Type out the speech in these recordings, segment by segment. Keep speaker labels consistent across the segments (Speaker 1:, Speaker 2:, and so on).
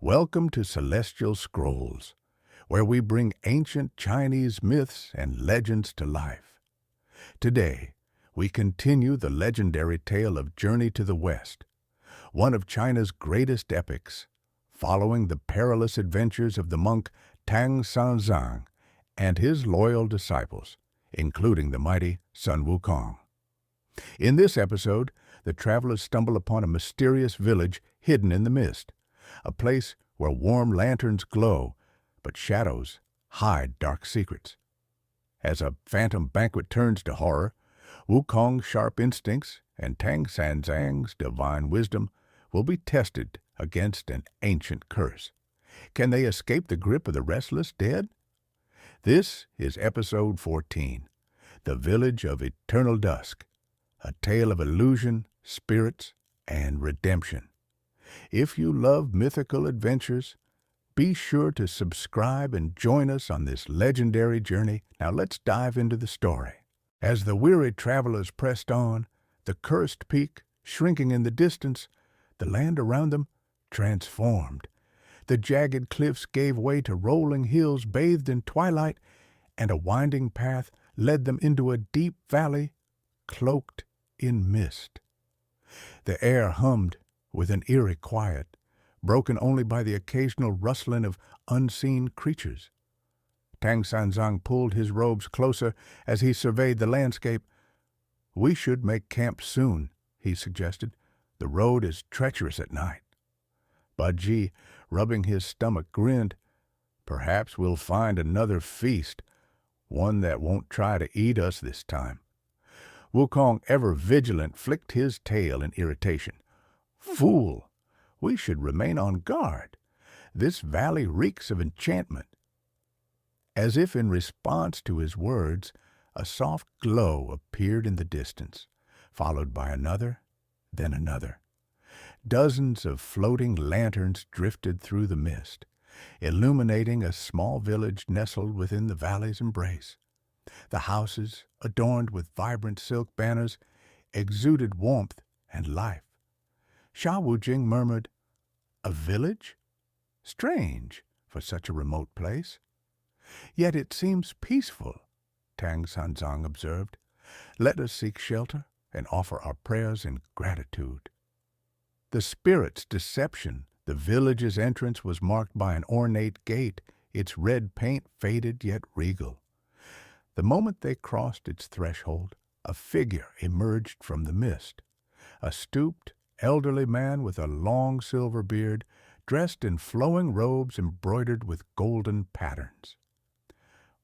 Speaker 1: Welcome to Celestial Scrolls, where we bring ancient Chinese myths and legends to life. Today, we continue the legendary tale of Journey to the West, one of China's greatest epics, following the perilous adventures of the monk Tang Sanzang and his loyal disciples, including the mighty Sun Wukong. In this episode, the travelers stumble upon a mysterious village hidden in the mist, a place where warm lanterns glow, but shadows hide dark secrets. As a phantom banquet turns to horror, Wukong's sharp instincts and Tang Sanzang's divine wisdom will be tested against an ancient curse. Can they escape the grip of the restless dead? This is Episode 14, The Village of Eternal Dusk, a tale of illusion, spirits, and redemption. If you love mythical adventures, be sure to subscribe and join us on this legendary journey. Now let's dive into the story. As the weary travelers pressed on, the cursed peak shrinking in the distance, the land around them transformed. The jagged cliffs gave way to rolling hills bathed in twilight, and a winding path led them into a deep valley cloaked in mist. The air hummed with an eerie quiet, broken only by the occasional rustling of unseen creatures. Tang Sanzang pulled his robes closer as he surveyed the landscape. "We should make camp soon," he suggested. "The road is treacherous at night." Bajie, rubbing his stomach, grinned. "Perhaps we'll find another feast, one that won't try to eat us this time." Wukong, ever vigilant, flicked his tail in irritation. "Fool! We should remain on guard. This valley reeks of enchantment." As if in response to his words, a soft glow appeared in the distance, followed by another, then another. Dozens of floating lanterns drifted through the mist, illuminating a small village nestled within the valley's embrace. The houses, adorned with vibrant silk banners, exuded warmth and life. Sha Wujing murmured, "A village? Strange for such a remote place." "Yet it seems peaceful," Tang Sanzang observed. "Let us seek shelter and offer our prayers in gratitude." The spirit's deception. The village's entrance was marked by an ornate gate, its red paint faded yet regal. The moment they crossed its threshold, a figure emerged from the mist. A stooped, elderly man with a long silver beard, dressed in flowing robes embroidered with golden patterns.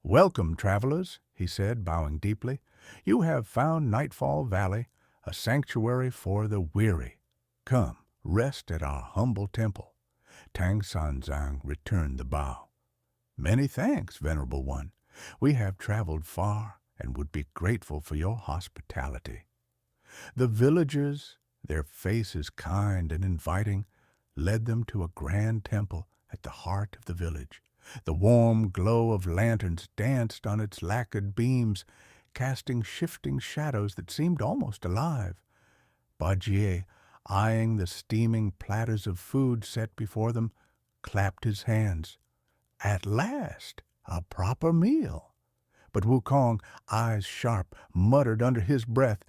Speaker 1: "Welcome, travelers," he said, bowing deeply. "You have found Nightfall Valley, a sanctuary for the weary. Come, rest at our humble temple." Tang Sanzang returned the bow. "Many thanks, Venerable One. We have traveled far and would be grateful for your hospitality." The villagers, their faces kind and inviting, led them to a grand temple at the heart of the village. The warm glow of lanterns danced on its lacquered beams, casting shifting shadows that seemed almost alive. Bajie, eyeing the steaming platters of food set before them, clapped his hands. At last, a proper meal. But Wukong, eyes sharp, muttered under his breath,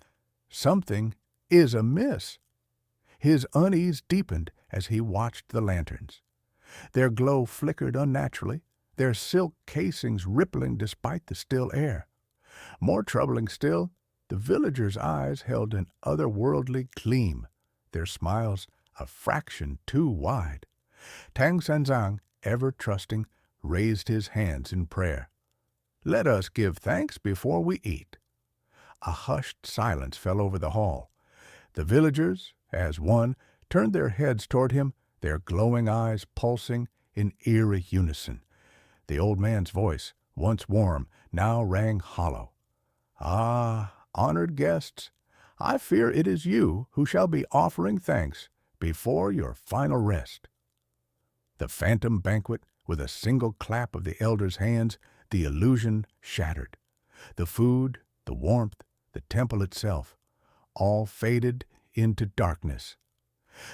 Speaker 1: "Something is amiss." His unease deepened as he watched the lanterns. Their glow flickered unnaturally, their silk casings rippling despite the still air. More troubling still, the villagers' eyes held an otherworldly gleam, their smiles a fraction too wide. Tang Sanzang, ever trusting, raised his hands in prayer. "Let us give thanks before we eat." A hushed silence fell over the hall. The villagers, as one, turned their heads toward him, their glowing eyes pulsing in eerie unison. The old man's voice, once warm, now rang hollow. "Ah, honored guests, I fear it is you who shall be offering thanks before your final rest." The phantom banquet, with a single clap of the elders' hands, the illusion shattered. The food, the warmth, the temple itself, all faded into darkness.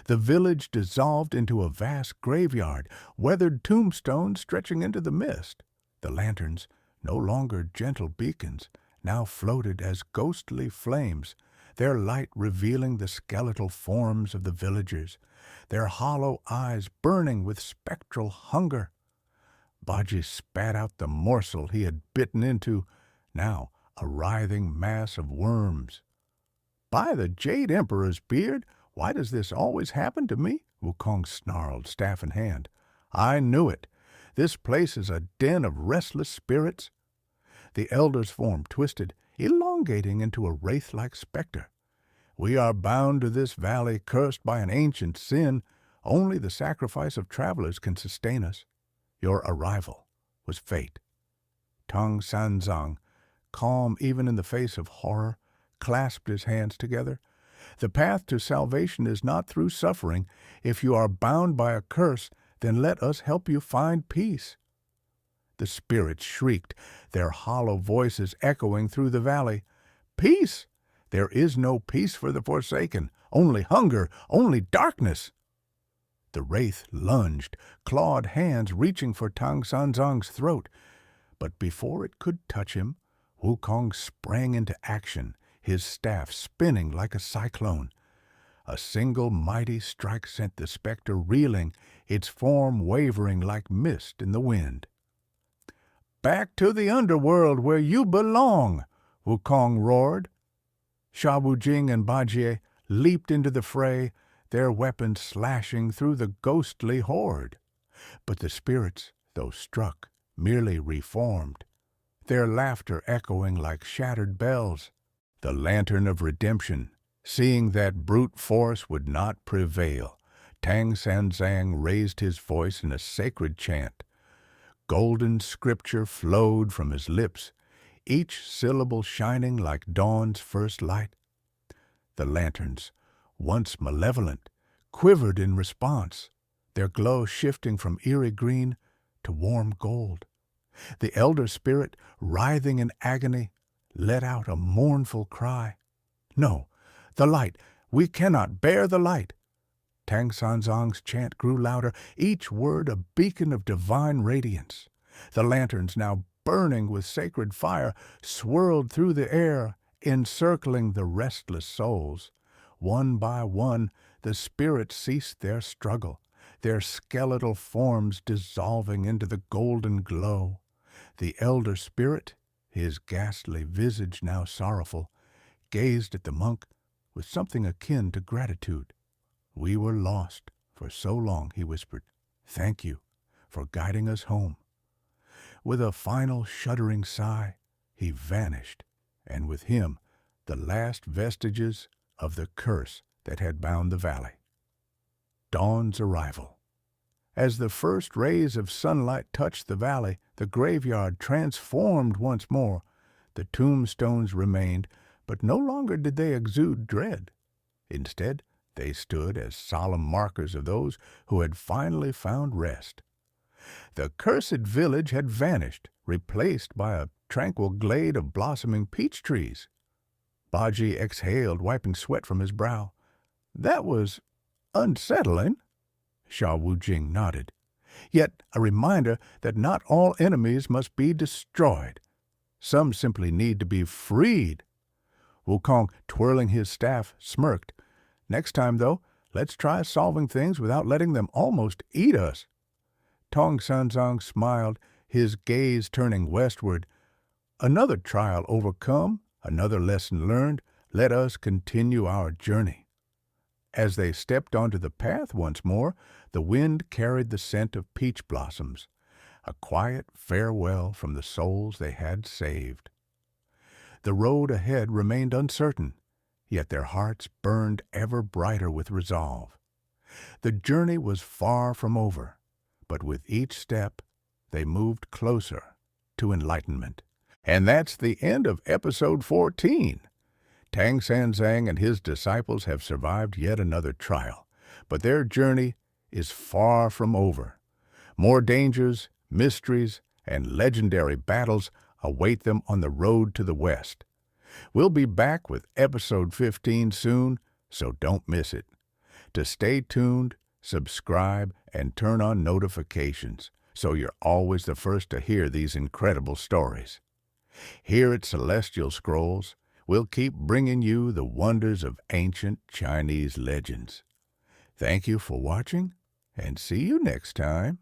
Speaker 1: The village dissolved into a vast graveyard, weathered tombstones stretching into the mist. The lanterns, no longer gentle beacons, now floated as ghostly flames, their light revealing the skeletal forms of the villagers, their hollow eyes burning with spectral hunger. Bajie spat out the morsel he had bitten into, now a writhing mass of worms. "By the Jade Emperor's beard, why does this always happen to me?" Wukong snarled, staff in hand. "I knew it. This place is a den of restless spirits." The elder's form twisted, elongating into a wraith-like specter. "We are bound to this valley cursed by an ancient sin. Only the sacrifice of travelers can sustain us. Your arrival was fate." Tang Sanzang, calm even in the face of horror, clasped his hands together. "The path to salvation is not through suffering. If you are bound by a curse, then let us help you find peace." The spirits shrieked, their hollow voices echoing through the valley. "Peace! There is no peace for the forsaken. Only hunger, only darkness." The wraith lunged, clawed hands reaching for Tang Sanzang's throat. But before it could touch him, Wukong sprang into action, his staff spinning like a cyclone. A single mighty strike sent the specter reeling, its form wavering like mist in the wind. "Back to the underworld where you belong!" Wukong roared. Sha Wujing and Bajie leaped into the fray, their weapons slashing through the ghostly horde. But the spirits, though struck, merely reformed, their laughter echoing like shattered bells. The lantern of redemption, seeing that brute force would not prevail, Tang Sanzang raised his voice in a sacred chant. Golden scripture flowed from his lips, each syllable shining like dawn's first light. The lanterns, once malevolent, quivered in response, their glow shifting from eerie green to warm gold. The elder spirit, writhing in agony, let out a mournful cry. "No, the light! We cannot bear the light!" Tang Sanzang's chant grew louder, each word a beacon of divine radiance. The lanterns, now burning with sacred fire, swirled through the air, encircling the restless souls. One by one, the spirits ceased their struggle, their skeletal forms dissolving into the golden glow. The elder spirit, his ghastly visage now sorrowful, gazed at the monk with something akin to gratitude. "We were lost for so long," he whispered. "Thank you for guiding us home." With a final shuddering sigh, he vanished, and with him the last vestiges of the curse that had bound the valley. Dawn's arrival. As the first rays of sunlight touched the valley, the graveyard transformed once more. The tombstones remained, but no longer did they exude dread. Instead, they stood as solemn markers of those who had finally found rest. The cursed village had vanished, replaced by a tranquil glade of blossoming peach trees. Bajie exhaled, wiping sweat from his brow. "That was unsettling." Sha Wujing nodded. "Yet a reminder that not all enemies must be destroyed. Some simply need to be freed." Wukong, twirling his staff, smirked. "Next time, though, let's try solving things without letting them almost eat us." Tang Sanzang smiled, his gaze turning westward. "Another trial overcome, another lesson learned, let us continue our journey." As they stepped onto the path once more, the wind carried the scent of peach blossoms, a quiet farewell from the souls they had saved. The road ahead remained uncertain, yet their hearts burned ever brighter with resolve. The journey was far from over, but with each step they moved closer to enlightenment. And that's the end of episode 14. Tang Sanzang and his disciples have survived yet another trial, but their journey is far from over. More dangers, mysteries, and legendary battles await them on the road to the west. We'll be back with episode 15 soon, so don't miss it. to stay tuned, subscribe, and turn on notifications so you're always the first to hear these incredible stories. Here at Celestial Scrolls, we'll keep bringing you the wonders of ancient Chinese legends. Thank you for watching, and see you next time.